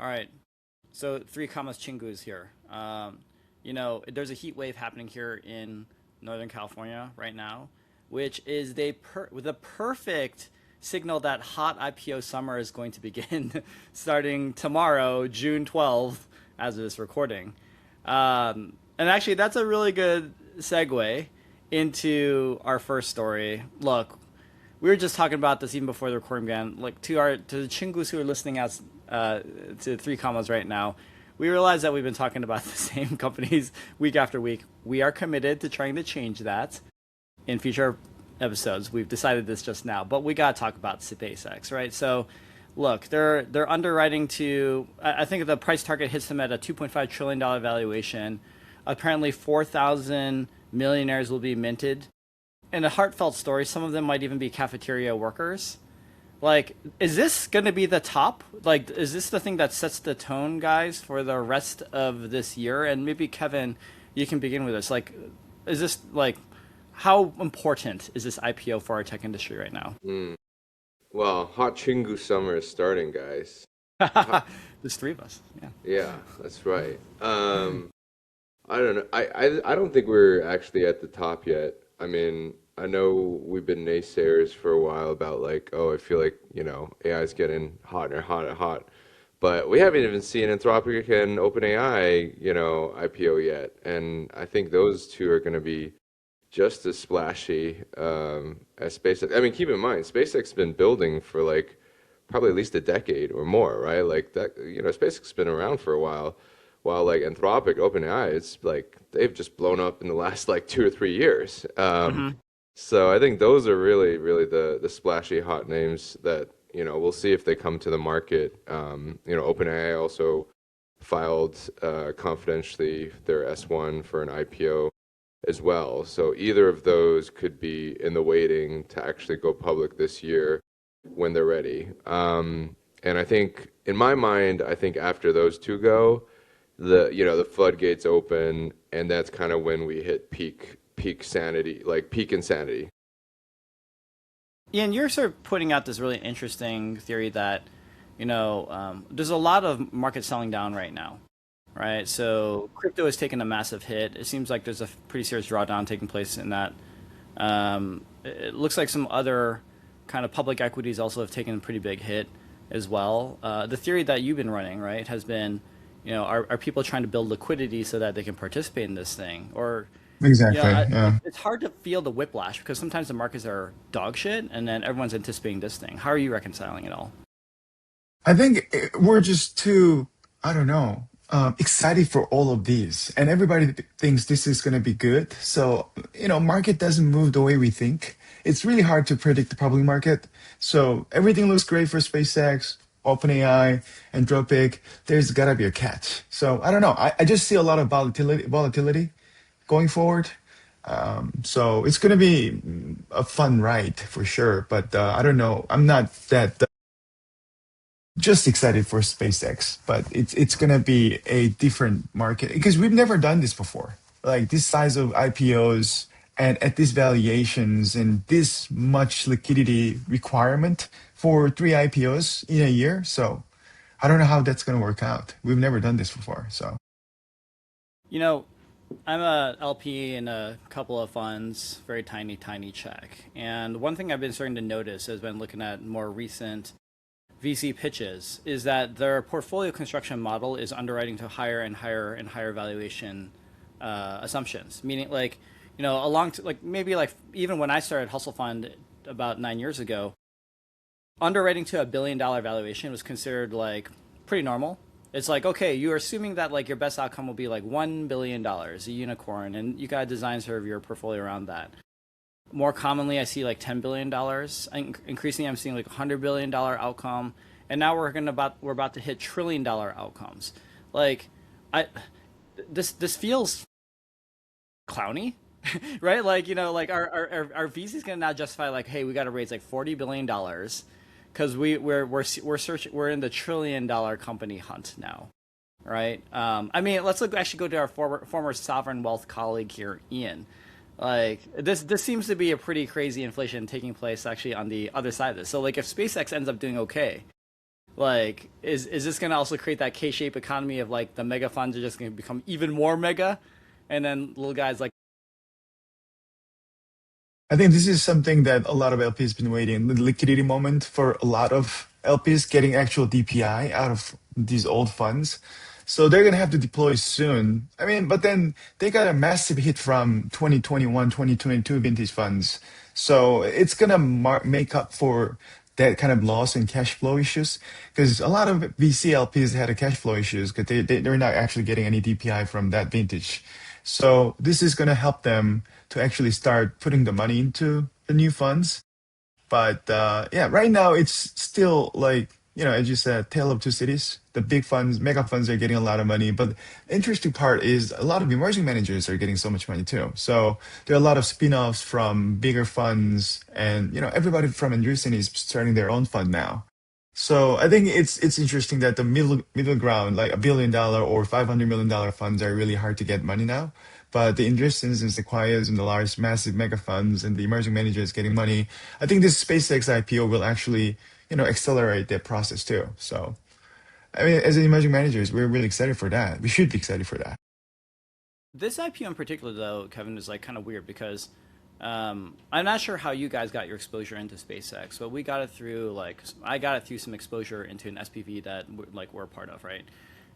All right. So three commas chingus here. There's a heat wave happening here in Northern California right now, which is the perfect signal that hot IPO summer is going to begin starting tomorrow, June 12th, as of this recording. And actually, that's a really good segue into our first story. Look, we were just talking about this even before the recording began. Like to the chingus who are listening out to three commas right now, we realize that we've been talking about the same companies week after week. We are committed to trying to change that in future episodes. We've decided this just now, but we got to talk about SpaceX, right? So, look, they're underwriting to. I think the price target hits them at a $2.5 trillion valuation. Apparently, 4,000 millionaires will be minted. In a heartfelt story, some of them might even be cafeteria workers. Like, is this going to be the top? Like, is this the thing that sets the tone, guys, for the rest of this year? And maybe, Kevin, you can begin with this. Like, is this, like, how important is this IPO for our tech industry right now? Well, hot chingu summer is starting, guys. There's three of us. Yeah. Yeah, that's right. I don't know. I don't think we're actually at the top yet. I mean, I know we've been naysayers for a while about like, oh, I feel like, AI is getting hotter and hotter and hot. But we haven't even seen Anthropic and OpenAI, IPO yet. And I think those two are going to be just as splashy as SpaceX. I mean, keep in mind, SpaceX has been building for like probably at least a decade or more, right? Like that, SpaceX has been around for a while like Anthropic, OpenAI, it's like they've just blown up in the last like 2 or 3 years. So I think those are really, really the splashy hot names that, we'll see if they come to the market. OpenAI also filed confidentially their S1 for an IPO as well. So either of those could be in the waiting to actually go public this year when they're ready. And I think, in my mind, I think after those two go, the floodgates open, and that's kind of when we hit peak sanity, like peak insanity. Ian, you're sort of putting out this really interesting theory that, there's a lot of market selling down right now, right? So crypto has taken a massive hit. It seems like there's a pretty serious drawdown taking place in that. It looks like some other kind of public equities also have taken a pretty big hit as well. The theory that you've been running, right, has been, are people trying to build liquidity so that they can participate in this thing? Or, Exactly. Yeah. it's hard to feel the whiplash because sometimes the markets are dog shit and then everyone's anticipating this thing. How are you reconciling it all? I think we're just too, I don't know, excited for all of these. And everybody thinks this is going to be good. So, market doesn't move the way we think. It's really hard to predict the public market. So everything looks great for SpaceX, OpenAI, Anthropic. There's got to be a catch. So I don't know. I just see a lot of volatility going forward. So it's going to be a fun ride for sure. But I don't know. I'm not that just excited for SpaceX, but it's going to be a different market because we've never done this before. Like this size of IPOs and at these valuations and this much liquidity requirement for 3 IPOs in a year. So I don't know how that's going to work out. We've never done this before. So, I'm a LP in a couple of funds, very tiny check. And one thing I've been starting to notice has been looking at more recent VC pitches is that their portfolio construction model is underwriting to higher and higher and higher valuation assumptions. Meaning, like, maybe like even when I started Hustle Fund about 9 years ago, underwriting to $1 billion valuation was considered like pretty normal. It's like, okay, you're assuming that like your best outcome will be like $1 billion, a unicorn, and you got to design sort of your portfolio around that. More commonly, I see like $10 billion. Increasingly, I'm seeing like $100 billion outcome, and now we're about to hit $1 trillion outcomes. Like, this feels clowny, right? Like, like our VC is gonna now justify like, hey, we got to raise like $40 billion because we're in the $1 trillion company hunt now, right? I mean, let's actually go to our former sovereign wealth colleague here, Ian. Like this seems to be a pretty crazy inflation taking place actually on the other side of this. So like if SpaceX ends up doing okay, Like, is this going to also create that K-shaped economy of like the mega funds are just going to become even more mega, and then little guys like I think this is something that a lot of LPs been waiting, the liquidity moment for a lot of LPs getting actual DPI out of these old funds. So they're going to have to deploy soon. I mean, but then they got a massive hit from 2021, 2022 vintage funds. So it's going to make up for that kind of loss in cash flow issues because a lot of VC LPs had a cash flow issues because they're not actually getting any DPI from that vintage. So this is going to help them to actually start putting the money into the new funds. But yeah, right now it's still like, as you said, tale of two cities. The big funds, mega funds are getting a lot of money. But the interesting part is a lot of emerging managers are getting so much money too. So there are a lot of spin-offs from bigger funds and, everybody from Andreessen is starting their own fund now. So I think it's interesting that the middle ground, like $1 billion or $500 million funds, are really hard to get money now. But the Andreessens and Sequoias and the large, massive mega funds and the emerging managers getting money, I think this SpaceX IPO will actually, accelerate that process too. So I mean, as emerging managers, we're really excited for that. We should be excited for that. this IPO in particular, though, Kevin, is like kind of weird because I'm not sure how you guys got your exposure into SpaceX, but we got it through like I got it through some exposure into an SPV that like we're a part of, right?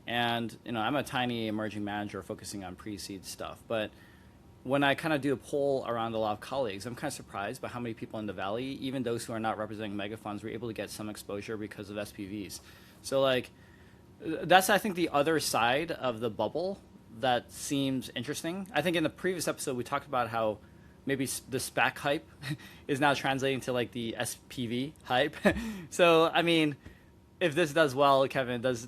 And I'm a tiny emerging manager focusing on pre-seed stuff, but when I kind of do a poll around a lot of colleagues, I'm kind of surprised by how many people in the valley, even those who are not representing mega funds, were able to get some exposure because of SPVs. So like that's I think the other side of the bubble that seems interesting. I think in the previous episode we talked about how maybe the SPAC hype is now translating to like the SPV hype. So I mean, if this does well, Kevin, does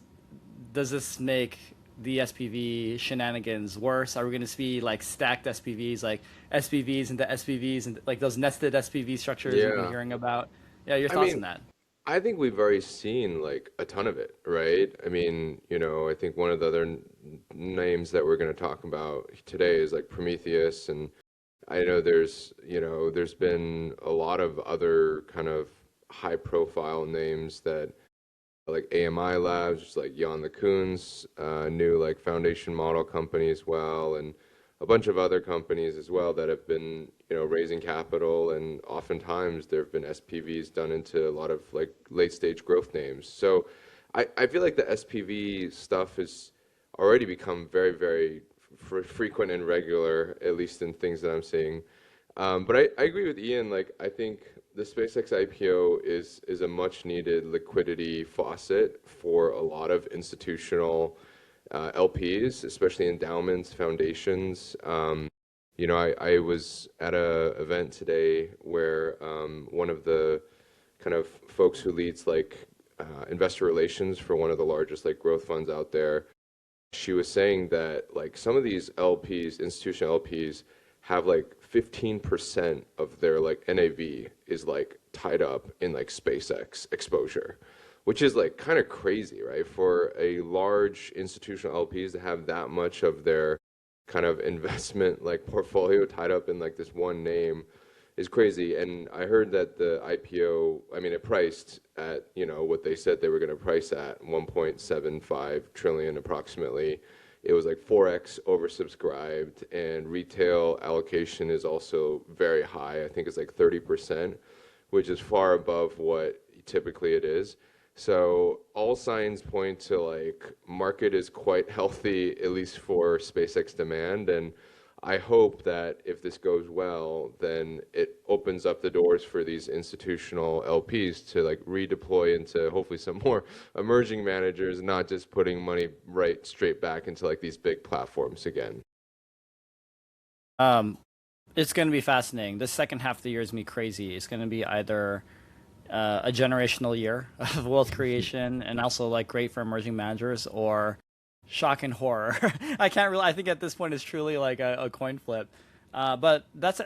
this make the SPV shenanigans worse? Are we going to see like stacked SPVs, like SPVs into SPVs, and like those nested SPV structures we've been Yeah. hearing about? Yeah, your I thoughts on mean, that? I think we've already seen like a ton of it, right? I mean, I think one of the other names that we're going to talk about today is like Prometheus, and I know there's been a lot of other kind of high profile names that like AMI Labs, just like Jan LeCun's new like foundation model company as well, and a bunch of other companies as well that have been, raising capital, and oftentimes there have been SPVs done into a lot of like late stage growth names. So I feel like the SPV stuff has already become very, very frequent and regular, at least in things that I'm seeing. But I agree with Ian. Like, I think the SpaceX IPO is a much needed liquidity faucet for a lot of institutional LPs, especially endowments, foundations. I was at a event today where one of the kind of folks who leads like investor relations for one of the largest like growth funds out there, she was saying that like some of these LPs, institutional LPs, have like 15% of their like NAV is like tied up in like SpaceX exposure, which is like kind of crazy, right? For a large institutional LPs to have that much of their kind of investment like portfolio tied up in like this one name is crazy. And I heard that the IPO, I mean, it priced at, what they said they were going to price at 1.75 trillion approximately. It was like 4x oversubscribed, and retail allocation is also very high. I think it's like 30%, which is far above what typically it is. So all signs point to like market is quite healthy, at least for SpaceX demand. And I hope that if this goes well, then it opens up the doors for these institutional LPs to like redeploy into hopefully some more emerging managers, not just putting money right straight back into like these big platforms again. Um, it's going to be fascinating. The second half of the year is going to be crazy. It's going to be either a generational year of wealth creation and also like great for emerging managers, or shock and horror. I can't really. I think at this point it's truly like a coin flip. But that's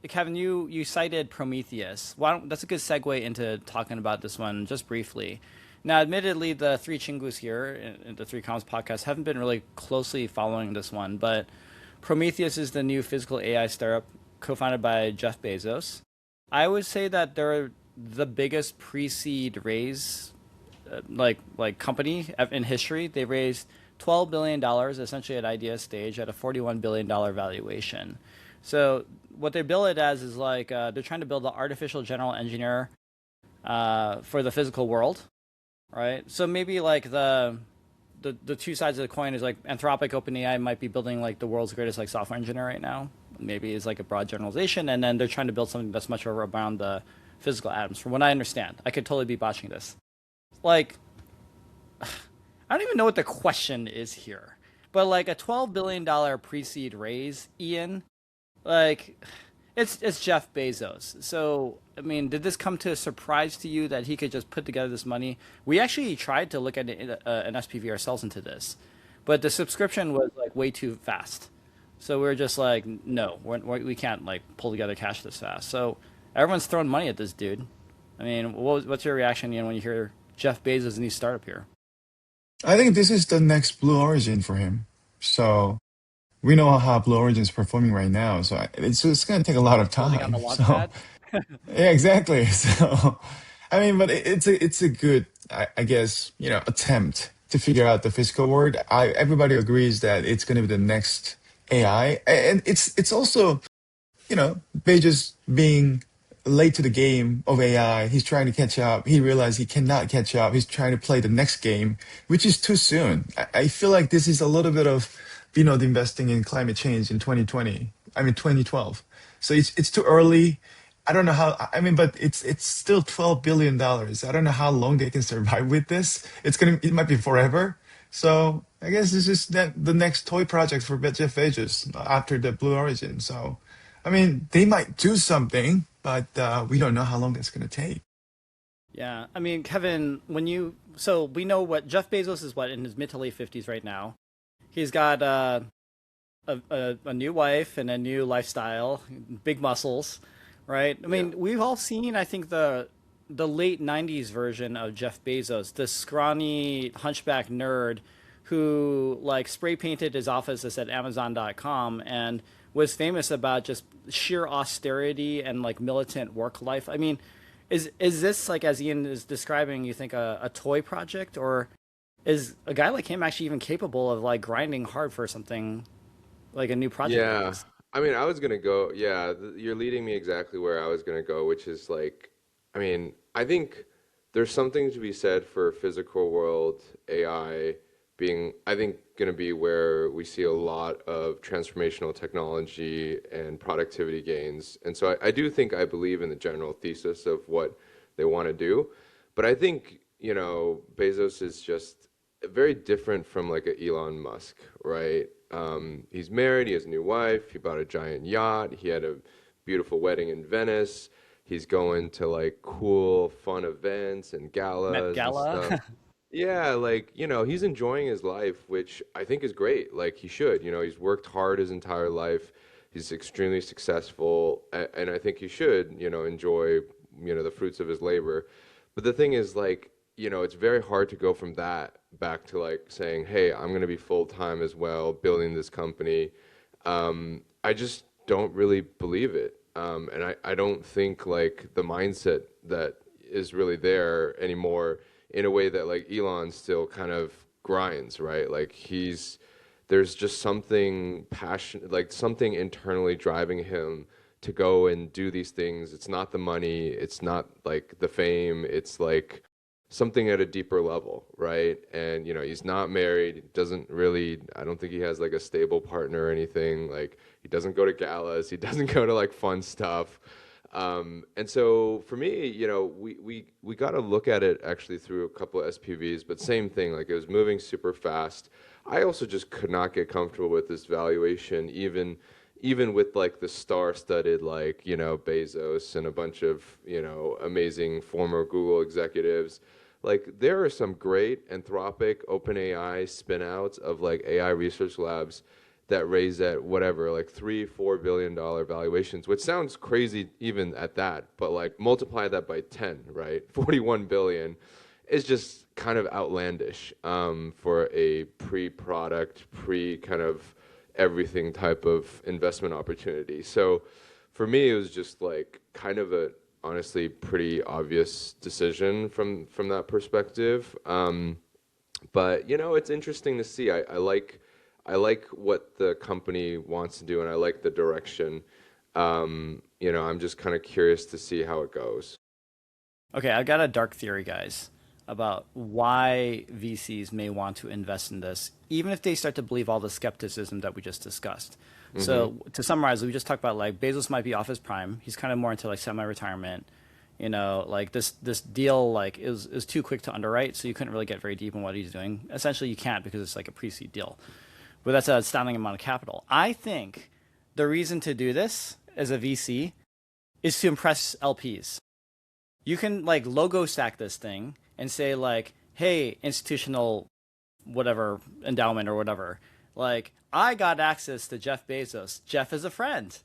Kevin, you cited Prometheus. That's a good segue into talking about this one just briefly. Now, admittedly, the three chingus here in the Three Commas podcast haven't been really closely following this one, but Prometheus is the new physical AI startup co-founded by Jeff Bezos. I would say that they're the biggest pre-seed raise company in history. They raised $12 billion essentially at idea stage at a $41 billion valuation. So what they bill it as is they're trying to build the artificial general engineer for the physical world, right? So maybe the two sides of the coin is Anthropic OpenAI might be building the world's greatest software engineer right now. Maybe is a broad generalization, and then they're trying to build something that's much more around the physical atoms. From what I understand, I could totally be botching this. I don't even know what the question is here, but a $12 billion pre-seed raise, Ian, like it's Jeff Bezos. So I mean, did this come to a surprise to you that he could just put together this money? We actually tried to look at an SPV ourselves into this, but the subscription was way too fast. So we were just no, we can't pull together cash this fast. So everyone's throwing money at this dude. I mean, what's your reaction, Ian, when you hear Jeff Bezos' new startup here? I think this is the next Blue Origin for him. So we know how Blue Origin is performing right now. So it's going to take a lot of Holding on the time. launch So pad. yeah, exactly. So I mean, but it's a good, I guess, attempt to figure out the physical world. Everybody agrees that it's going to be the next AI, and it's also Bezos being late to the game of AI. He's trying to catch up. He realized he cannot catch up. He's trying to play the next game, which is too soon. I feel like this is a little bit of, investing in climate change in 2020. I mean, 2012. So it's too early. I don't know how. I mean, but it's still $12 billion. I don't know how long they can survive with this. It might be forever. So I guess this is the next toy project for Jeff Bezos after the Blue Origin. So, I mean, they might do something, but we don't know how long that's going to take. Yeah, I mean, Kevin, so we know what Jeff Bezos is, in his mid to late 50s right now. He's got a new wife and a new lifestyle, big muscles, right? I mean, we've all seen, I think, the late 90s version of Jeff Bezos, the scrawny hunchback nerd who spray painted his office that said Amazon.com and was famous about just sheer austerity and militant work life. I mean, is this, as Ian is describing, you think a toy project, or is a guy like him actually even capable of grinding hard for something like a new project like Yeah. this? I mean, I was gonna go, yeah, you're leading me exactly where I was gonna go, which is I mean, I think there's something to be said for physical world AI being, I think, gonna be where we see a lot of transformational technology and productivity gains. And so I do think I believe in the general thesis of what they want to do. But I think, Bezos is just very different from a Elon Musk, right? He's married, he has a new wife, he bought a giant yacht, he had a beautiful wedding in Venice. He's going to cool, fun events and Met galas and Gala. stuff. Yeah, he's enjoying his life, which I think is great. He should. He's worked hard his entire life. He's extremely successful, and I think he should, enjoy, the fruits of his labor. But the thing is, it's very hard to go from that back to saying, hey, I'm going to be full time as well, building this company. I just don't really believe it. And I don't think the mindset that is really there anymore in a way that Elon still kind of grinds, right? There's just something passion, something internally driving him to go and do these things. It's not the money, it's not the fame, it's something at a deeper level, right? And he's not married, doesn't really, I don't think he has a stable partner or anything. He doesn't go to galas, he doesn't go to fun stuff. And so for me, we got to look at it actually through a couple of SPVs, but same thing, it was moving super fast. I also just could not get comfortable with this valuation, even with the star-studded Bezos and a bunch of amazing former Google executives. There are some great Anthropic OpenAI spin-outs of AI research labs that raise at whatever, $3-4 billion valuations, which sounds crazy even at that, but multiply that by 10, right? 41 billion is just kind of outlandish for a pre-product, kind of everything type of investment opportunity. So for me, it was just kind of honestly pretty obvious decision from that perspective. But it's interesting to see. I like what the company wants to do, and I like the direction. I'm just kind of curious to see how it goes. Okay, I got a dark theory, guys, about why VCs may want to invest in this, even if they start to believe all the skepticism that we just discussed. Hmm. So to summarize, we just talked about like Bezos might be off his prime. He's kind of more into like semi-retirement. Like this deal like is too quick to underwrite, so you couldn't really get very deep in what he's doing. Essentially, you can't because it's like a pre-seed deal. But that's an astounding amount of capital. I think the reason to do this as a VC is to impress LPs. You can like logo stack this thing and say like, hey, institutional whatever endowment or whatever, like I got access to Jeff Bezos. Jeff is a friend,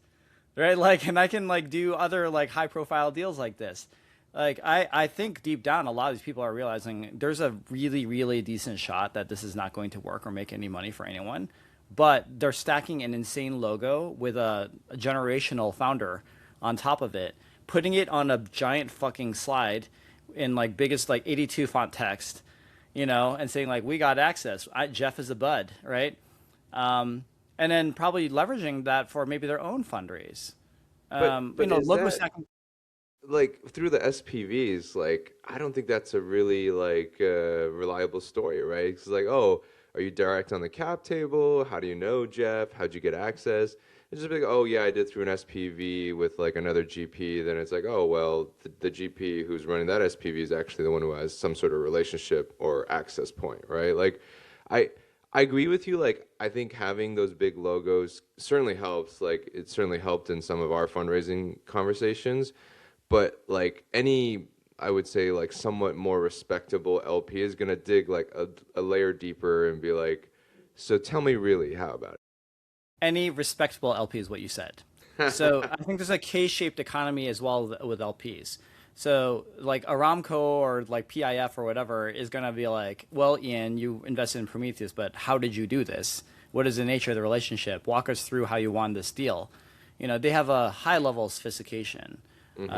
right? Like, and I can like do other like high profile deals like this. Like I think deep down a lot of these people are realizing there's a really really decent shot that this is not going to work or make any money for anyone, but they're stacking an insane logo with a generational founder on top of it, putting it on a giant fucking slide in like biggest like 82 font text, and saying like we got access. Jeff is a bud, right? And then probably leveraging that for maybe their own fundraise. But is Logo that stacking. like through the SPVs? Like, I don't think that's a really like reliable story, right? It's like, oh, are you direct on the cap table? How do you know Jeff? How'd you get access? It's just like, oh yeah, I did through an SPV with like another GP. Then it's like, oh well, the GP who's running that SPV is actually the one who has some sort of relationship or access point, right? Like, I I agree with you. Like, I think having those big logos certainly helps. Like, it certainly helped in some of our fundraising conversations. But like any, I would say like somewhat more respectable LP is gonna dig like a layer deeper and be like, so tell me really how about Any respectable LP is what you said. it? So I think there's a K-shaped economy as well with LPs. So like Aramco or like PIF or whatever is going to be like, well, Ian, you invested in Prometheus, but how did you do this? What is the nature of the relationship? Walk us through how you won this deal. They have a high level of sophistication. Hmm.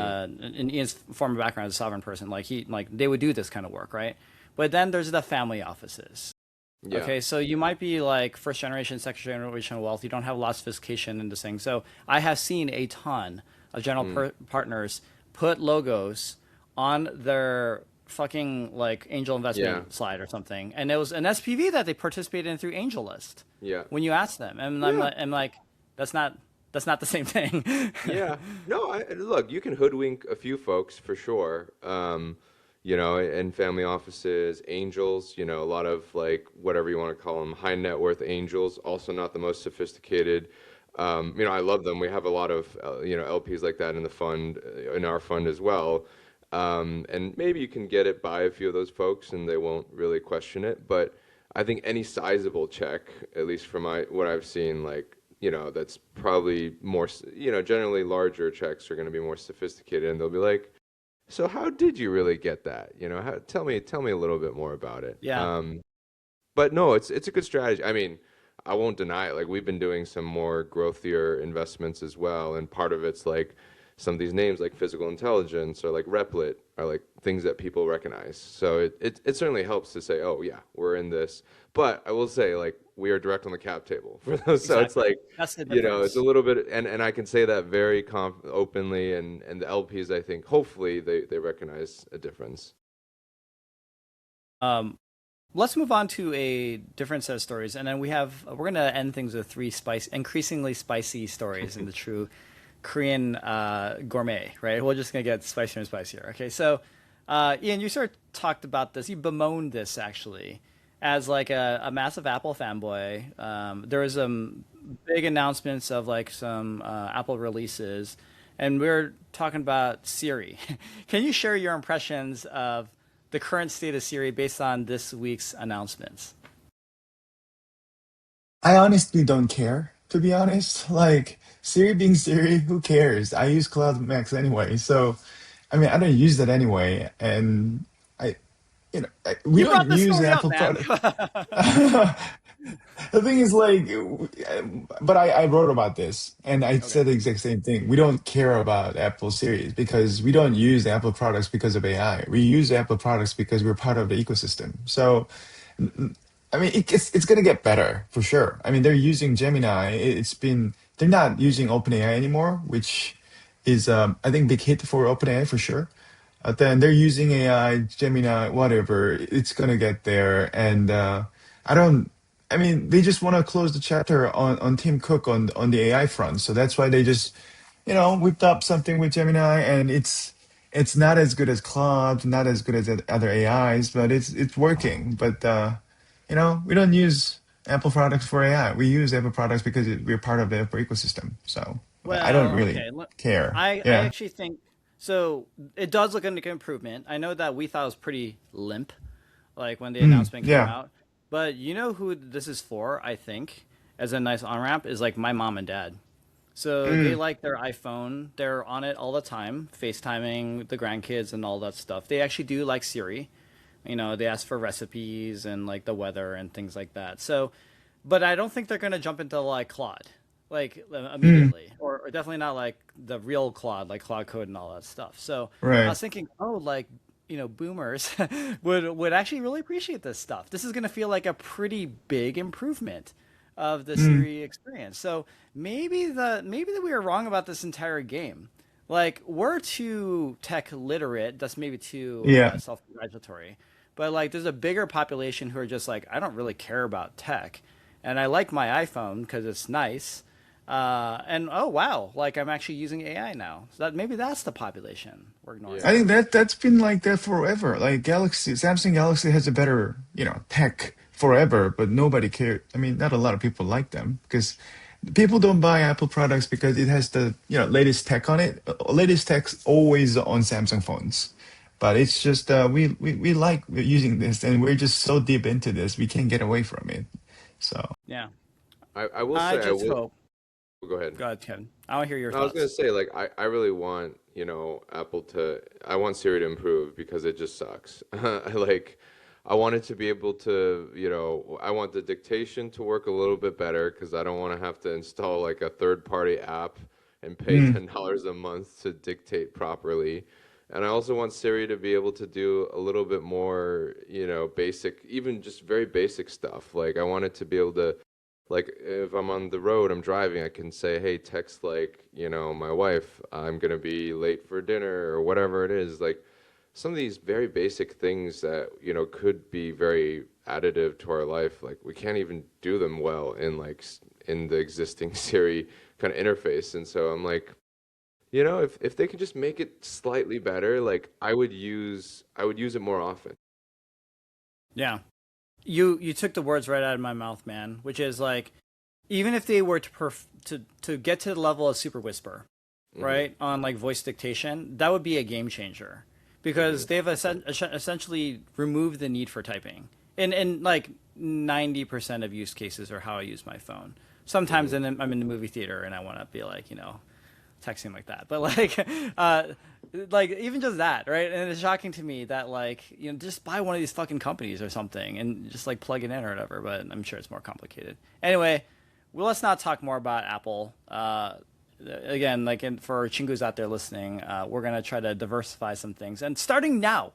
In Ian's former background as a sovereign person, like they would do this kind of work, right? But then there's the family offices. Yeah. Okay, so you might be like first generation, second generation wealth. You don't have a lot of sophistication in this thing. So I have seen a ton of Mm. partners put logos on their fucking like angel Yeah. investment slide or something, and it was an SPV that they participated in through AngelList. Yeah. When you ask them, and Yeah. I'm like, that's not the same thing. Yeah. No, look, you can hoodwink a few folks for sure. In family offices, angels, a lot of like whatever you want to call them, high net worth angels, also not the most sophisticated. I love them. We have a lot of, LPs like that in the fund, in our fund as well. And maybe you can get it by a few of those folks and they won't really question it. But I think any sizable check, at least from what I've seen, like, that's probably more, generally larger checks are going to be more sophisticated and they'll be like, so how did you really get that? Tell me a little bit more about it. Yeah. But no, it's a good strategy. I mean, I won't deny it. Like we've been doing some more growthier investments as well, and part of it's like some of these names like physical intelligence or like Replit are like things that people recognize. So it certainly helps to say, oh yeah, we're in this. But I will say like we are direct on the cap table for those. So it's Exactly. like, That's the it's a difference. little bit, and I can say that very openly, and the LPs I think hopefully they recognize a difference. Um, let's move on to a different set of stories, and then we're gonna end things with three increasingly spicy stories in the true Korean gourmet, right? We're just gonna get spicier and spicier. Okay, so Ian, you sort of talked about this. You bemoaned this actually as like a massive Apple fanboy. There was some big announcements of like some Apple releases, and we are talking about Siri. Can you share your impressions of the current state of Siri based on this week's announcements? I honestly don't care, to be honest. Like, Siri being Siri, who cares? I use Cloud Max anyway. So, I mean, I don't use that anyway. And we You don't brought this use story up, Apple man. product. The thing is, like, but I wrote about this and I Okay. said the exact same thing. We don't care about Apple series because we don't use Apple products because of AI. We use Apple products because we're part of the ecosystem. So, I mean, it's gonna get better for sure. I mean, they're using Gemini. They're not using OpenAI anymore, which is I think big hit for OpenAI for sure. Then they're using AI, Gemini, whatever. It's gonna get there, and I don't. I mean, they just want to close the chapter on Tim Cook on the AI front. So that's why they just, whipped up something with Gemini, and it's not as good as Claude, not as good as the other AIs, but it's working. But we don't use Apple products for AI. We use Apple products because we're part of the Apple ecosystem. So I don't Well, really okay. care. I Yeah. actually think so. It does look like an improvement. I know that we thought it was pretty limp, like when the announcement came Yeah. out. But you know who this is for? I think as a nice on ramp is like my mom and dad. So they Mm, like their iPhone. They're on it all the time, FaceTiming the grandkids and all that stuff. They actually do like Siri. They ask for recipes and like the weather and things like that. So, but I don't think they're gonna jump into like Claude, like mm, immediately, or definitely not like the real Claude, like Claude Code and all that stuff. So I right. was thinking, oh, like boomers would actually really appreciate this stuff. This is gonna feel like a pretty big improvement of the Mm, Siri experience. So maybe that we were wrong about this entire game. Like we're too tech literate. That's maybe too yeah. self-congratulatory. But like, there's a bigger population who are just like, I don't really care about tech, and I like my iPhone because it's nice. And oh wow, like I'm actually using AI now. So that maybe that's the population we're I ignoring. Yeah. think that's been like that forever. Like Samsung Galaxy has a better, tech forever, but nobody cared. I mean, not a lot of people like them because people don't buy Apple products because it has the, latest tech on it. Latest tech's always on Samsung phones. But it's just we like using this and we're just so deep into this, we can't get away from it. So, Yeah, I will I say I just will. hope. Go ahead. Go ahead, Kevin. I want to hear your No, I was gonna thoughts. say like I really want, Apple to I want Siri to improve because it just sucks. I want it to be able to, I want the dictation to work a little bit better because I don't want to have to install like a third party app and pay mm, $10 a month to dictate properly. And I also want Siri to be able to do a little bit more, basic, even just very basic stuff. Like I want it to be able to like if I'm on the road, I'm driving, I can say, "Hey, text like, my wife, I'm gonna be late for dinner or whatever it is." Like some of these very basic things that, could be very additive to our life, like we can't even do them well in in the existing Siri kind of interface. And so I'm like, if they could just make it slightly better, like I would use it more often. Yeah, you took the words right out of my mouth, man. Which is like, even if they were to get to the level of Super Whisper, Hmm. right, on like voice dictation, that would be a game changer because Hmm. they've essentially removed the need for typing in like 90% of use cases or how I use my phone. Sometimes Hmm. I'm in the movie theater and I want to be like, texting like that. But like, uh, like even just that, right? And it's shocking to me that like, just buy one of these fucking companies or something and just like plug it in or whatever. But I'm sure it's more complicated. Anyway, well, let's not talk more about Apple. Again, like for chingus out there listening, we're gonna try to diversify some things. And starting now,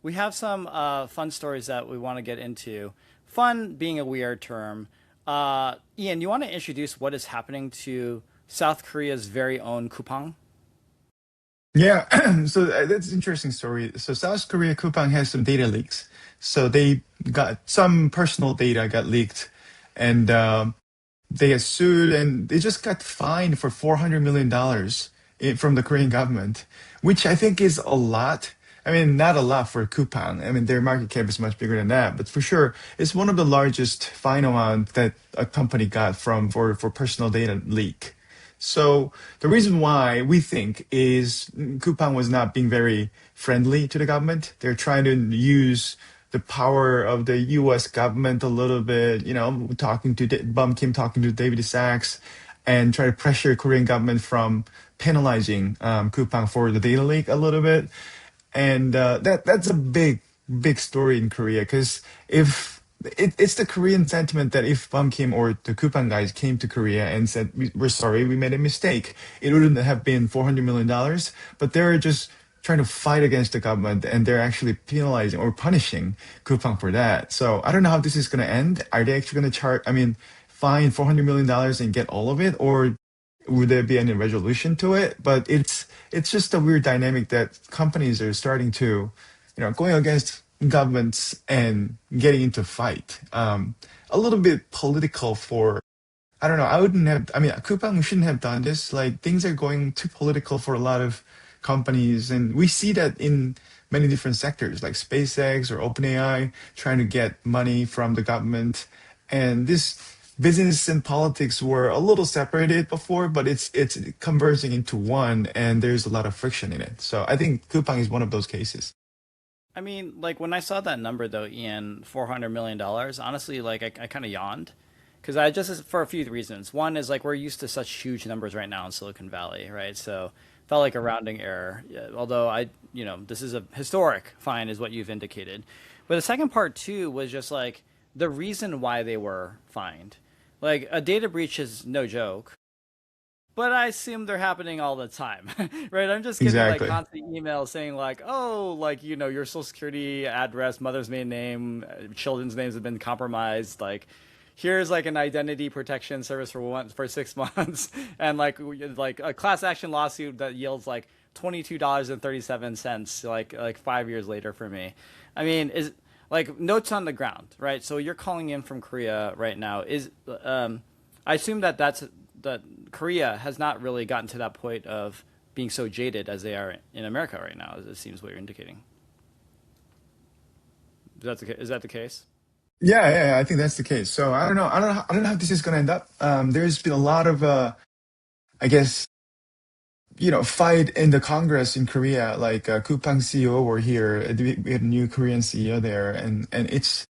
we have some fun stories that we want to get into. Fun being a weird term. Ian, you want to introduce what is happening to South Korea's very own Coupang? yeah. So that's an interesting story. So South Korea Coupang has some data leaks. So they got some personal data got leaked, and they got sued, and they just got fined for $400 million from the Korean government, which I think is a lot. I mean, not a lot for Coupang. I mean, their market cap is much bigger than that, but for sure, it's one of the largest fine amount that a company got for personal data leak. So the reason why we think is Coupang was not being very friendly to the government. They're trying to use the power of the U.S. government a little bit, talking to Bum Kim, talking to David Sachs, and try to pressure Korean government from penalizing Coupang for the data leak a little bit. And that's a big story in Korea because if it's the Korean sentiment that if Bum Kim or the Coupang guys came to Korea and said, We're sorry, we made a mistake," it wouldn't have been $400 million. But they're just trying to fight against the government and they're actually penalizing or punishing Coupang for that. So I don't know how this is going to end. Are they actually going to fine $400 million and get all of it? Or would there be any resolution to it? But it's just a weird dynamic that companies are starting to, going against governments and getting into fight. A little bit political for, I don't know. I wouldn't have. I mean, Coupang shouldn't have done this. Like things are going too political for a lot of companies, and we see that in many different sectors, like SpaceX or OpenAI, trying to get money from the government. And this business and politics were a little separated before, but it's converging into one, and there's a lot of friction in it. So I think Coupang is one of those cases. I mean, like when I saw that number though, Ian, $400 million. Honestly, like I kind of yawned because I just for a few reasons. One is like we're used to such huge numbers right now in Silicon Valley, right? So felt like a rounding error. Yeah, although this is a historic fine, is what you've indicated. But the second part too was just like the reason why they were fined. Like a data breach is no joke, but I assume they're happening all the time, right? I'm just getting like Exactly. constant emails saying like, oh, like your social security address, mother's maiden name, children's names have been compromised. Like, here's like an identity protection service for 6 months, and like a class action lawsuit that yields like $22.37, like 5 years later for me. I mean, is like notes on the ground, right? So you're calling in from Korea right now. I assume that Korea has not really gotten to that point of being so jaded as they are in America right now. It seems what you're indicating. Is that the case? Yeah, yeah, yeah, I think that's the case. So I don't know. I don't know how this is going to end up. There's been a lot of, I guess, fight in the Congress in Korea. Like Coupang CEO were here. We had a new Korean CEO there, and it's,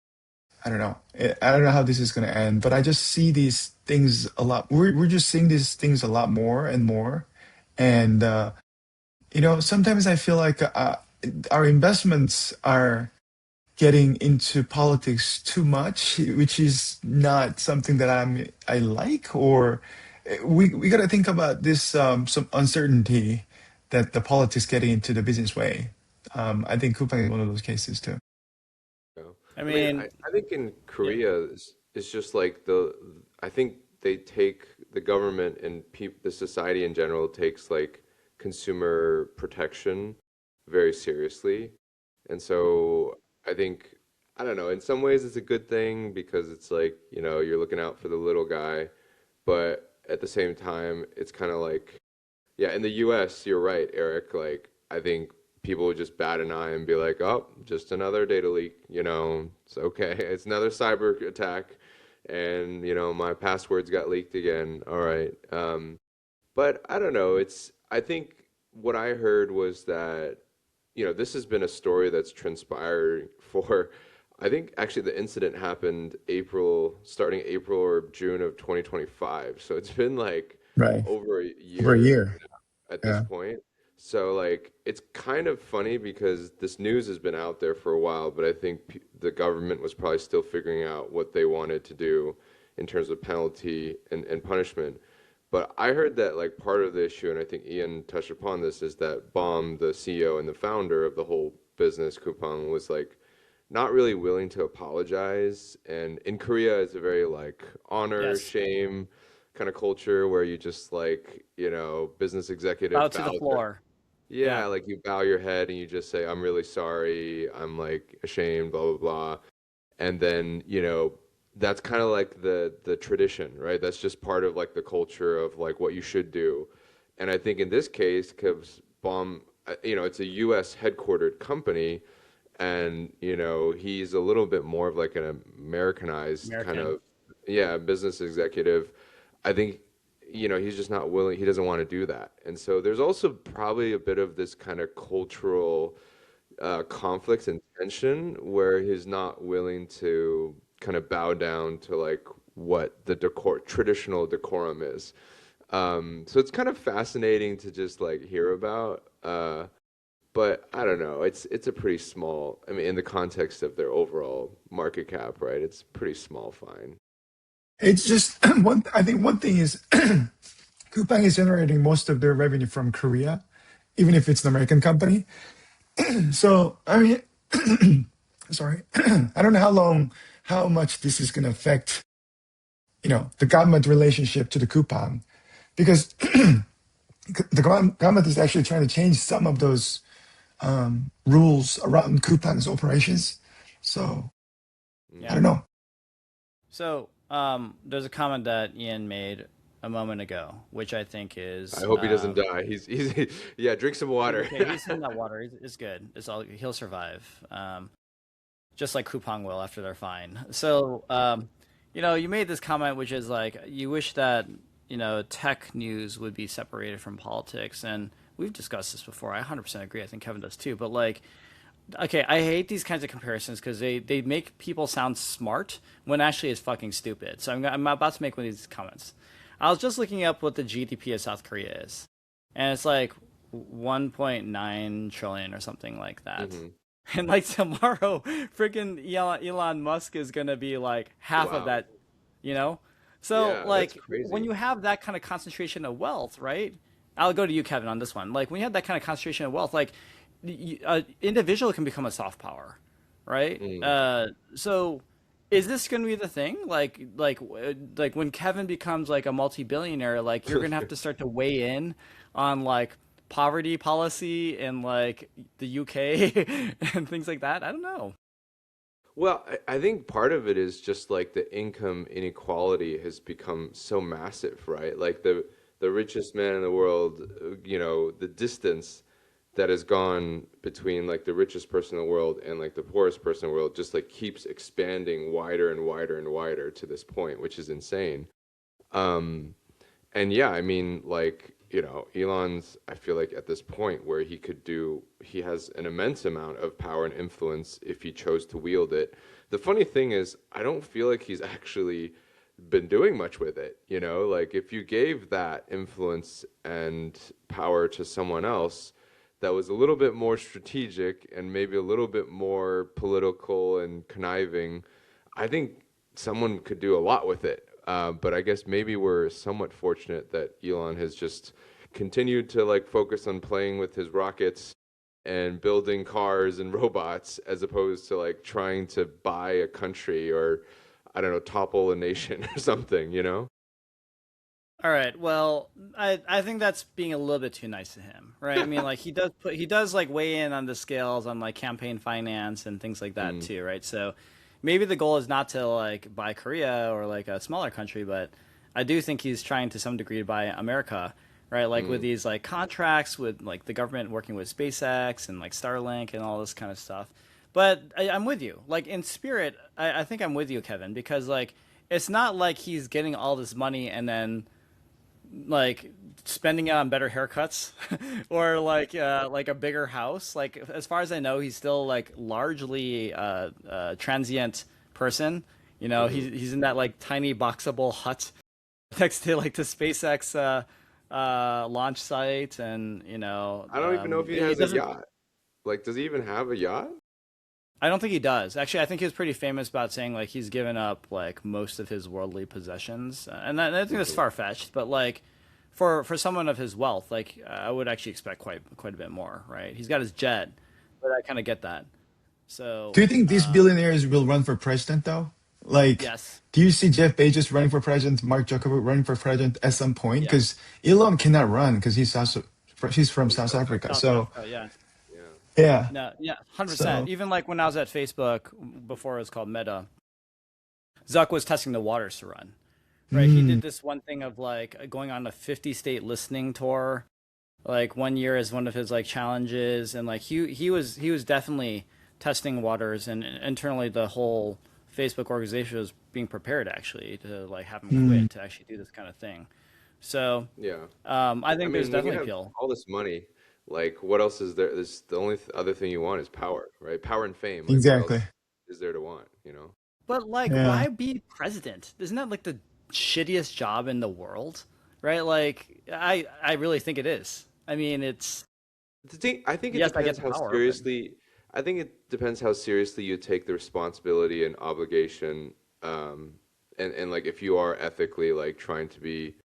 I don't know. I don't know how this is going to end. But I just see these things a lot. We're just seeing these things a lot more and more, and sometimes I feel like our investments are getting into politics too much, which is not something that I like. Or we got to think about this some uncertainty that the politics getting into the business way. I think Coupang is one of those cases too. So, I I mean, mean, I think in yeah. Korea it's just like I think they take the government and the society in general takes like consumer protection very seriously. And so I think, I don't know, in some ways it's a good thing because it's like, you're looking out for the little guy, but at the same time, it's kind of like, yeah, in the US, you're right, Eric. Like, I think people would just bat an eye and be like, oh, just another data leak, it's okay. It's another cyber attack, and, my passwords got leaked again. All right. But I don't know. I think what I heard was that, this has been a story that's transpired for, I think actually the incident happened starting April or June of 2025. So it's been like Right. over a Over a year year. at this Yeah. point. So like it's kind of funny because this news has been out there for a while, but I think the government was probably still figuring out what they wanted to do in terms of penalty and punishment. But I heard that like part of the issue, and I think Ian touched upon this, is that Baum, the CEO and the founder of the whole business, Coupang, was like not really willing to apologize. And in Korea, it's a very like honor, Yes. shame kind of culture where you just like, business Bow executive to the bows their, floor. yeah, Yeah. like you bow your head and you just say, I'm really sorry, I'm like ashamed, blah, blah, blah. And then, that's kind of like the tradition, right? That's just part of like the culture of like what you should do. And I think in this case, because Baum, it's a US headquartered company, and he's a little bit more of like an Americanized kind American. of, yeah, business executive. I think he's just not willing, he doesn't want to do that. And so there's also probably a bit of this kind of cultural conflicts and tension where he's not willing to kind of bow down to like what the traditional decorum is. So it's kind of fascinating to just like hear about. but I don't know. It's a pretty small. I mean, in the context of their overall market cap, right? It's pretty small fine. It's just one. I think one thing is Coupang is generating most of their revenue from Korea, even if it's an American company. So I mean, sorry, I don't know how much this is going to affect, the government relationship to the Coupang, because the government is actually trying to change some of those rules around Coupang's operations. So I Yeah. don't Mm. know. So there's a comment that Ian made a moment ago, which I think I is hope he doesn't die. Yeah. Drink some he's water. okay. He's in that water. It's good. It's all he'll survive. Just like Coupang will after they're fine. So you made this comment, which is like you wish that tech news would be separated from politics, and we've discussed this before. I 100% agree. I think Kevin does too. But like, okay, I hate these kinds of comparisons because they make people sound smart when actually it's fucking stupid. So I'm about to make one of these comments. I was just looking up what the GDP of South Korea is, and it's like 1.9 trillion or something like that. Hmm. And like tomorrow, freaking Elon Musk is gonna be like half of Wow. that, you know? So Yeah, that's like when crazy. you have that kind of concentration of wealth, right? I'll go to you, Kevin, on this one. Like when you have that kind of concentration of wealth, like individual can become a soft power, right? Mm. So is this going to be the thing? Like when Kevin becomes like a multi-billionaire, like you're going to have to start to weigh in on like poverty policy in like the UK and things like that. I don't know. Well, I think part of it is just like the income inequality has become so massive, right? Like the richest man in the world, the distance that has gone between like the richest person in the world and like the poorest person in the world just like keeps expanding wider and wider and wider to this point, which is insane. Um, and yeah, I mean, like, Elon's, I feel like at this point where he has an immense amount of power and influence if he chose to wield it. The funny thing is, I don't feel like he's actually been doing much with it, Like, if you gave that influence and power to someone else that was a little bit more strategic and maybe a little bit more political and conniving, I think someone could do a lot with it. But I guess maybe we're somewhat fortunate that Elon has just continued to like focus on playing with his rockets and building cars and robots as opposed to like trying to buy a country or I don't know, topple a nation or something. All right. Well, I think that's being a little bit too nice to him, right? I mean, like he does like weigh in on the scales on like campaign finance and things like that Mm, too, right? So maybe the goal is not to like buy Korea or like a smaller country, but I do think he's trying to some degree to buy America, right? Like with mm. these like contracts with like the government working with SpaceX and like Starlink and all this kind of stuff. But I'm with you. Like in spirit, I think I'm with you, Kevin, because like it's not like he's getting all this money and then like spending it on better haircuts or like a bigger house. Like as far as I know, he's still like largely transient person. He's in that like tiny boxable hut next to like the SpaceX launch site, and I don't even know if he he has a doesn't. yacht. Like, does he even have a yacht? I don't think he does. Actually, I think he was pretty famous about saying like he's given up like most of his worldly possessions, and I think that's Hmm. far fetched. But like for someone of his wealth, like I would actually expect quite a bit more, right? He's got his jet, but I kind of get that. Do So you think these billionaires will run for president though? Like, yes, do you see Jeff Bezos running for president, Mark Zuckerberg running for president at some point? yeah, Because Elon cannot run because he's from Oh, he's South South Africa. South African. So Africa, yeah. Yeah. yeah, No, yeah, 100%. so Even like when I was at Facebook before it was called Meta, Zuck was testing the waters to run. Right, he mm, did this one thing of like going on a 50-state listening tour like one year as one of his like challenges, and like he was definitely testing waters, and internally the whole Facebook organization was being prepared actually to like have him mm, quit to actually do this kind of thing. So Yeah. I I think there's mean, when you definitely have appeal. all this money, like, what else is there? This the only other thing you want is power, right? Power and fame. Like, what exactly. else is there to want? But like Yeah. why be president? Isn't that like the shittiest job in the world? Right? Like I really think it is. I mean, it's I think it Yes, I get depends the how power, but seriously. I think it depends how seriously you take the responsibility and obligation, um, and like if you are ethically like trying to be,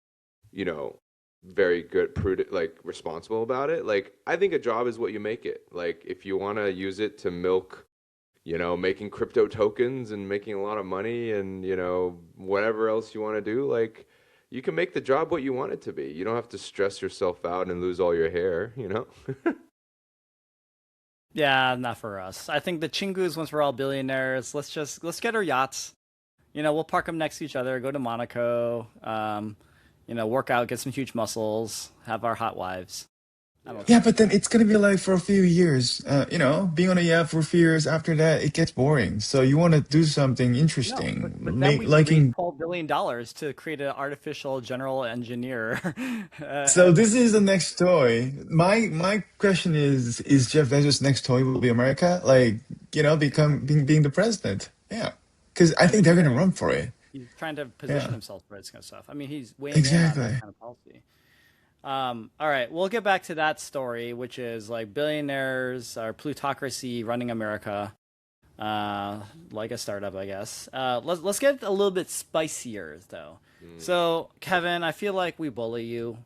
you know, very good, prudent, like responsible about it. Like I think a job is what you make it. Like if you want to use it to milk, making crypto tokens and making a lot of money and, whatever else you want to do, like you can make the job what you want it to be. You don't have to stress yourself out and lose all your hair. yeah, not for us. I think the chingus, once we're all billionaires, let's get our yachts. We'll park them next to each other, go to Monaco, work out, get some huge muscles, have our hot wives. I'm Yeah. okay Yeah, with but then that. it's gonna be like for a few years. Being on a yacht for a few years after that, it gets boring. So you want to do something No, but interesting, but then we like raised in. $12 billion to create an artificial general engineer. So And this is the next toy. My question is Jeff Bezos' next toy will be America? Like, become being the president? Yeah, because I I think think they're he's gonna gonna run for it. he's trying to position Yeah, himself for this kind of stuff. I mean, he's weighing in on that exactly. kind of policy. All right, we'll get back to that story, which is like billionaires or plutocracy running America, like a startup, I guess. Let's get a little bit spicier though. Mm. So, Kevin, I feel like we bully you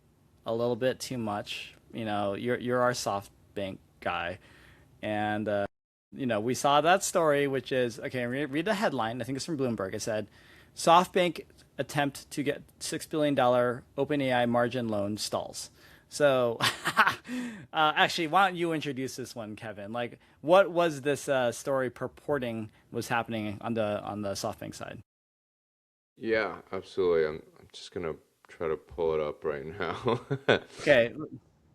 a little bit too much. You're our SoftBank guy, and we saw that story, which is okay. Read the headline. I think it's from Bloomberg. It said, "SoftBank attempt to get $6 billion OpenAI margin loan stalls." So, actually, why don't you introduce this one, Kevin? Like, what was this story purporting was happening on the SoftBank side? Yeah, absolutely. I'm just gonna try to pull it up right now. Okay,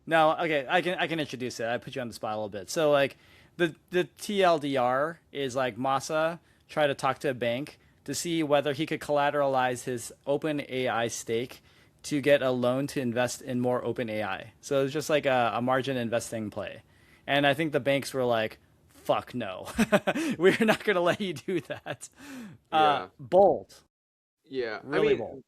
no, okay, I can introduce it. I put you on the spot a little bit. So like the TLDR is like Masa tried to talk to a bank to see whether he could collateralize his open AI stake to get a loan to invest in more open AI. So it's just like a margin investing play. And I think the banks were like, fuck no. We're not gonna let you do that. Yeah. Bold. Yeah. I Really mean, bold.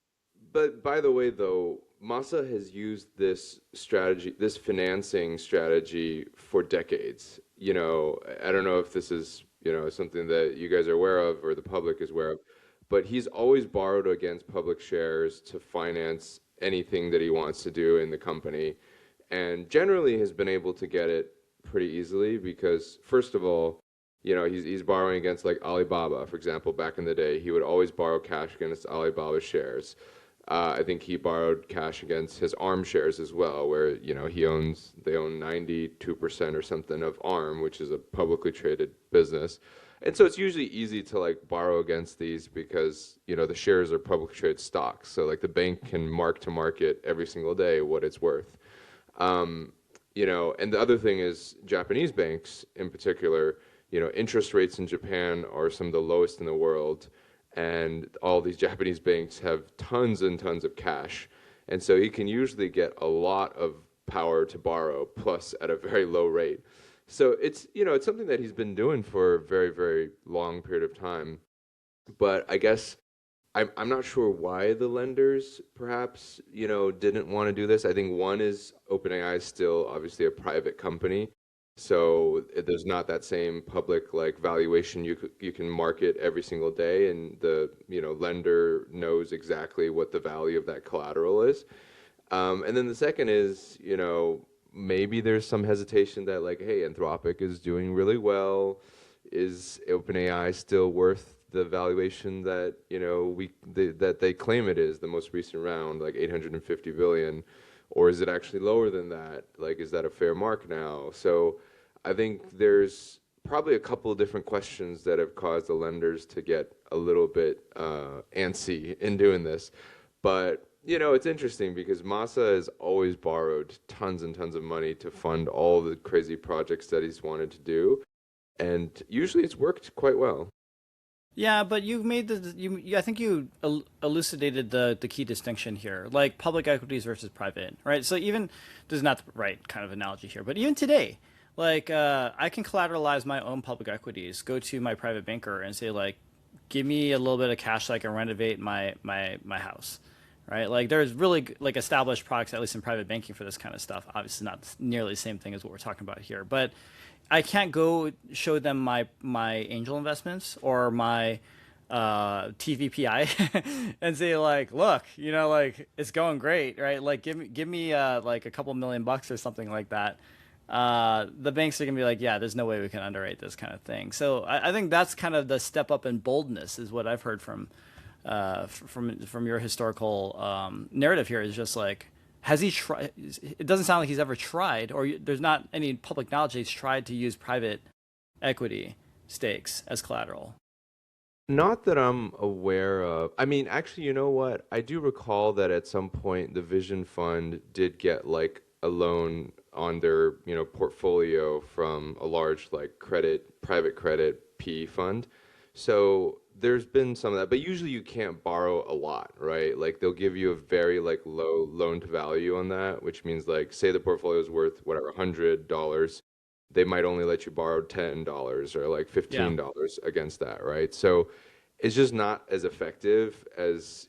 but by the way, though, Masa has used this strategy, this financing strategy for decades. I don't know if this is, something that you guys are aware of or the public is aware of, but he's always borrowed against public shares to finance anything that he wants to do in the company, and generally has been able to get it pretty easily because, first of all, he's borrowing against like Alibaba, for example. Back in the day, he would always borrow cash against Alibaba shares. I think he borrowed cash against his ARM shares as well, where they own 92% or something of ARM, which is a publicly traded business. And so it's usually easy to like borrow against these because the shares are publicly traded stocks. So like the bank can mark to market every single day what it's worth. Um, and the other thing is Japanese banks in particular, interest rates in Japan are some of the lowest in the world, and all these Japanese banks have tons and tons of cash. And so he can usually get a lot of power to borrow, plus at a very low rate. So it's something that he's been doing for a very, very long period of time. But I guess I'm not sure why the lenders perhaps, didn't want to do this. I think one is OpenAI is still obviously a private company. So there's not that same public like valuation you can market every single day, and the lender knows exactly what the value of that collateral is. And then the second is, maybe there's some hesitation that like, hey, Anthropic is doing really well. Is OpenAI still worth the valuation that that they claim it is, the most recent round, like 850 billion, or is it actually lower than that? Like, is that a fair mark now? So I think there's probably a couple of different questions that have caused the lenders to get a little bit antsy in doing this. But it's interesting because Masa has always borrowed tons and tons of money to fund all the crazy projects that he's wanted to do, and usually it's worked quite well. Yeah, but you've made I think you elucidated the key distinction here, like public equities versus private, right? So even this is not the right kind of analogy here, but even today, like I can collateralize my own public equities, go to my private banker and say like, give me a little bit of cash so I can renovate my house, right? Like there's really like established products, at least in private banking, for this kind of stuff. Obviously, not nearly the same thing as what we're talking about here, but I can't go show them my angel investments or my TVPI and say like, look, like it's going great, right? Like give me like a couple $1,000,000 or something like that. The banks are gonna be like, yeah, there's no way we can underwrite this kind of thing. So I think that's kind of the step up in boldness is what I've heard from your historical narrative here. Is just like, has he tried? It doesn't sound like he's ever tried, or there's not any public knowledge that he's tried to use private equity stakes as collateral. Not that I'm aware of. I mean, actually, you know what? I do recall that at some point the Vision Fund did get like a loan on their, portfolio from a large like private credit PE fund. So there's been some of that, but usually you can't borrow a lot, right? Like they'll give you a very like low loan to value on that, which means like say the portfolio is worth whatever $100, they might only let you borrow $10 or like Yeah. $15 against that, right? So it's just not as effective as,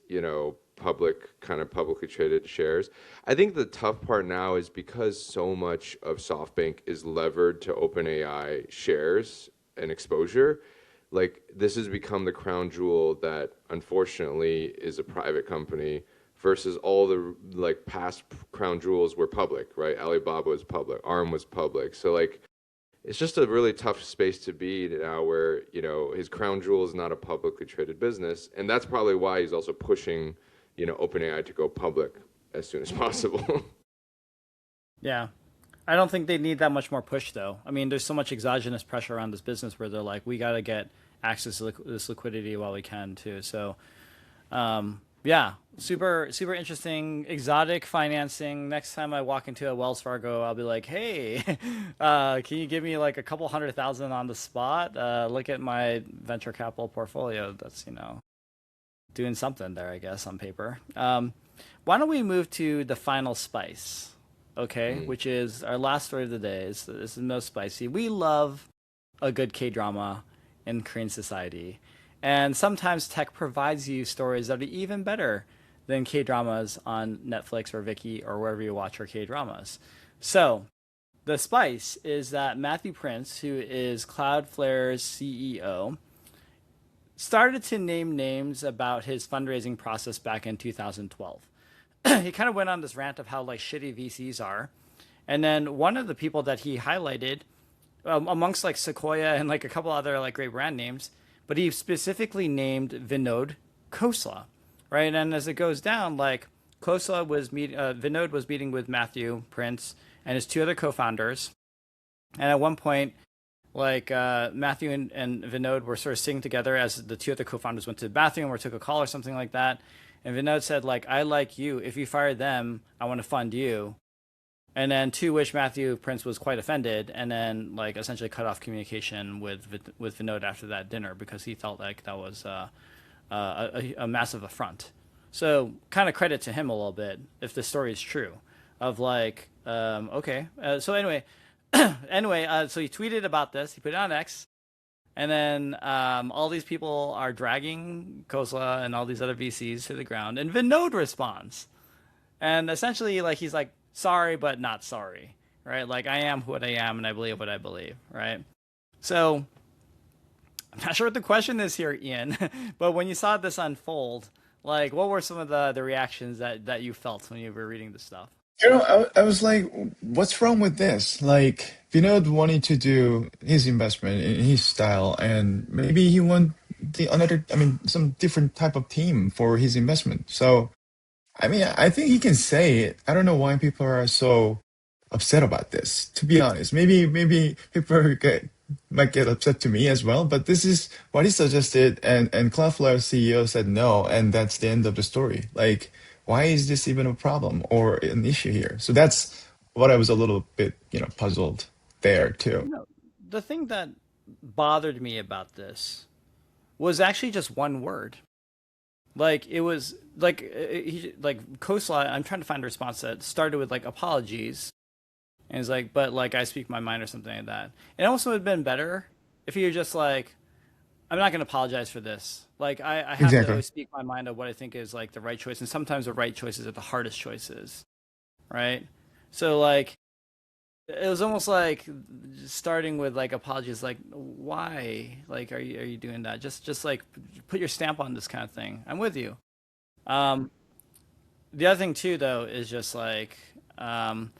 publicly traded shares. I think the tough part now is because so much of SoftBank is levered to OpenAI shares and exposure, like this has become the crown jewel that unfortunately is a private company versus all the like past crown jewels were public, right? Alibaba was public, ARM was public. So like it's just a really tough space to be now where, his crown jewel is not a publicly traded business. And that's probably why he's also pushing, OpenAI to go public as soon as possible. Yeah. I don't think they need that much more push, though. I mean, there's so much exogenous pressure around this business where they're like, we got to get access to this liquidity while we can, too. So, yeah, super, super interesting, exotic financing. Next time I walk into a Wells Fargo, I'll be like, hey, can you give me like a couple 100,000 on the spot? Look at my venture capital portfolio. That's, doing something there, I guess, on paper. Why don't we move to the final spice? Okay, Mm. which is our last story of the day. This is the most spicy. We love a good K drama in Korean society, and sometimes tech provides you stories that are even better than K dramas on Netflix or Viki or wherever you watch your K dramas. So the spice is that Matthew Prince, who is Cloudflare's CEO, started to name names about his fundraising process back in 2012. He kind of went on this rant of how like shitty VCs are, and then one of the people that he highlighted, amongst like Sequoia and like a couple other like great brand names, but he specifically named Vinod Khosla, right? And as it goes down, like Vinod was meeting with Matthew Prince and his two other co-founders, and at one point, like Matthew and Vinod were sort of sitting together as the two other co-founders went to the bathroom or took a call or something like that. And Vinod said, like, I like you. If you fire them, I want to fund you. And then to which Matthew Prince was quite offended and then like essentially cut off communication with Vinod after that dinner because he felt like that was a massive affront. So kind of credit to him a little bit if the story is true of like, okay. So anyway, so he tweeted about this. He put it on X. And then all these people are dragging Khosla and all these other VCs to the ground. And Vinod responds. And essentially, like, he's like, sorry, but not sorry, right? Like, I am what I am and I believe what I believe, right? So I'm not sure what the question is here, Ian, but when you saw this unfold, like, what were some of the reactions that you felt when you were reading this stuff? I was like, what's wrong with this? Like, Vinod wanted to do his investment in his style, and maybe he want some different type of team for his investment. So, I mean, I think he can say it. I don't know why people are so upset about this, to be honest. Maybe people might get upset to me as well, but this is what he suggested, and Cloudflare CEO said no, and that's the end of the story. Like, why is this even a problem or an issue here? So that's what I was a little bit, puzzled there too. The thing that bothered me about this was actually just one word. Like it was like Khosla. I'm trying to find a response that started with like apologies, and it's like, but like I speak my mind or something like that. It also would have been better if you just like, I'm not going to apologize for this. Like I have to Exactly. always speak my mind of what I think is like the right choice, and sometimes the right choices are the hardest choices, right? So like it was almost like starting with like apologies, like why? Like are you doing that? Just like put your stamp on this kind of thing. I'm with you. Um, the other thing too, though, is just like um,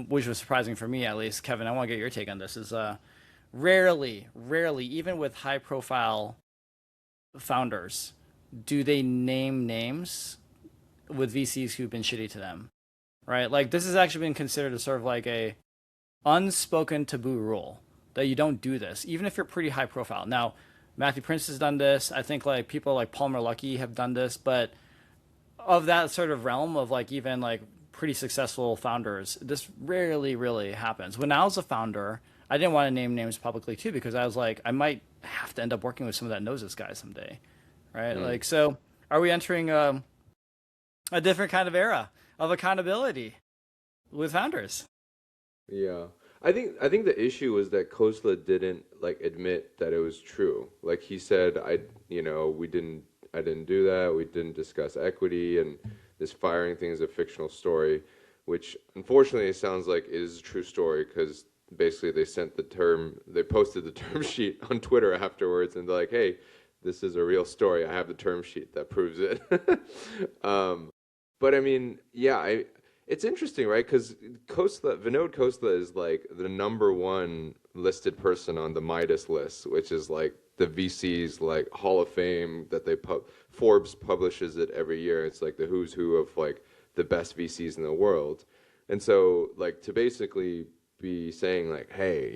which was surprising for me at least, Kevin. I want to get your take on this. Is rarely, even with high profile founders, do they name names with VCs who've been shitty to them, right? Like this has actually been considered as sort of like a unspoken taboo rule that you don't do this, even if you're pretty high profile. Now, Matthew Prince has done this. I think like people like Palmer Luckey have done this, but of that sort of realm of like even like pretty successful founders, this rarely really happens. When I was a founder, I didn't want to name names publicly too because I was like, I might have to end up working with someone that knows this guy someday, right? Mm, Like, so are we entering a different kind of era of accountability with founders? yeah. I think the issue was that Khosla didn't like admit that it was true. Like he said, I didn't do that. We didn't discuss equity, and this firing thing is a fictional story, which unfortunately it sounds like is a true story because basically they posted the term sheet on Twitter afterwards, and they're like, hey, this is a real story. I have the term sheet that proves it. um, but I mean, yeah, it's interesting, right? Because Vinod Khosla is like the number one listed person on the Midas list, which is like the VC's like Hall of Fame that Forbes publishes it every year. It's like the who's who of like the best VCs in the world. And so like to basically be saying like, hey,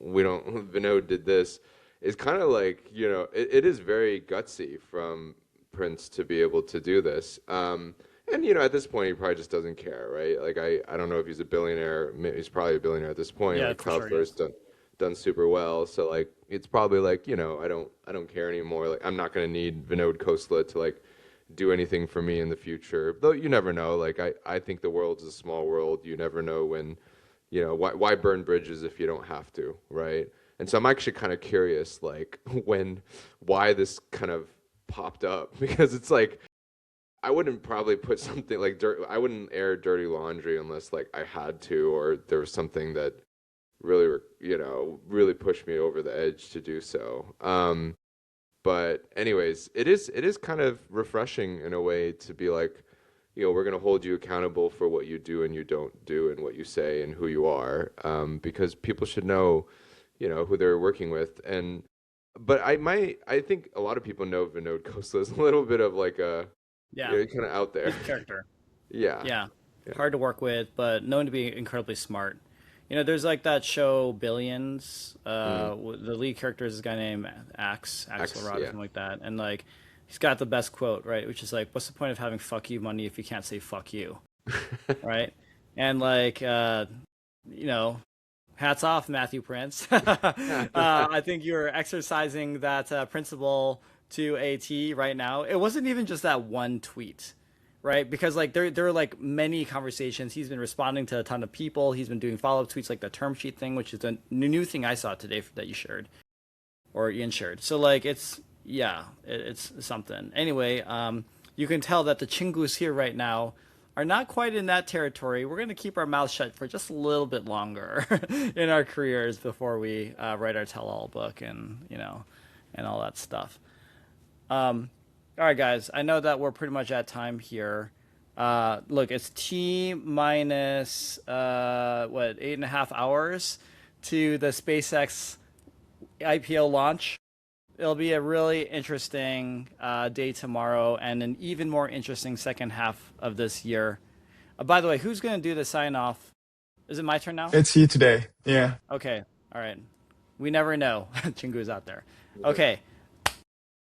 we don't Vinod did this is kind of like, it is very gutsy from Prince to be able to do this. And at this point, he probably just doesn't care, right? Like I don't know if he's a billionaire. He's probably a billionaire at this point. Yeah, Like for sure, Cloudflare's yes. done super well, so like it's probably like I don't care anymore. Like I'm not gonna need Vinod Khosla to like do anything for me in the future. Though you never know. Like I think the world's a small world. You never know when, why burn bridges if you don't have to, right? And so I'm actually kind of curious, like why this kind of popped up because it's like I wouldn't probably put something like dirt. I wouldn't air dirty laundry unless like I had to, or there was something that really, really pushed me over the edge to do so. But anyways, it is kind of refreshing in a way to be like, we're gonna hold you accountable for what you do and you don't do, and what you say and who you are, because people should know, who they're working with. And but I think a lot of people know Vinod Khosla is a little bit of like a Yeah, kind of out there. he's a character. Yeah. Yeah, Yeah. hard to work with, but known to be incredibly smart. There's like that show Billions. Mm. The lead character is this guy named Axelrod or Yeah. something like that, and like he's got the best quote, right? Which is like, "What's the point of having fuck you money if you can't say fuck you?" Right? And like, you know, hats off, Matthew Prince. I think you're exercising that principle to a T right now. It wasn't even just that one tweet, right? Because like there are like many conversations. He's been responding to a ton of people. He's been doing follow up tweets like the term sheet thing, which is a new thing I saw today that you shared or Ian shared. So like it's something. Anyway, you can tell that the chingus here right now are not quite in that territory. We're going to keep our mouths shut for just a little bit longer in our careers before we write our tell-all book and all that stuff. All right, guys. I know that we're pretty much at time here. Look, it's T minus 8.5 hours to the SpaceX IPO launch. It'll be a really interesting day tomorrow, and an even more interesting second half of this year. By the way, who's going to do the sign off? Is it my turn now? It's you today. Yeah. Okay. All right. We never know. Chingu's out there. Yeah. Okay.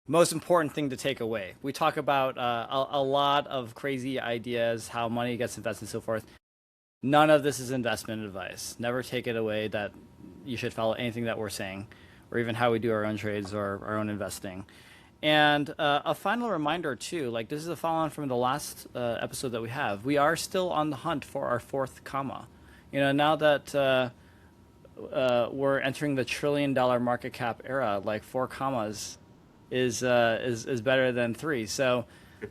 Most important thing to take away. We talk about a lot of crazy ideas, how money gets invested and so forth. None of this is investment advice. Never take it away that you should follow anything that we're saying, or even how we do our own trades or our own investing. And a final reminder too, like this is a follow-on from the last episode that we have. We are still on the hunt for our fourth comma. Now that we're entering the $1 trillion market cap era. Like 4 commas is better than 3. So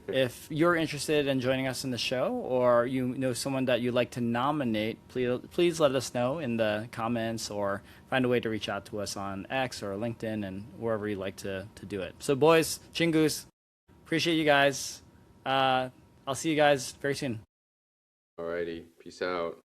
if you're interested in joining us in the show, or you know someone that you'd like to nominate, please let us know in the comments, or find a way to reach out to us on X or LinkedIn and wherever you like to do it. So boys, chingus, appreciate you guys. I'll see you guys very soon. Alrighty, peace out.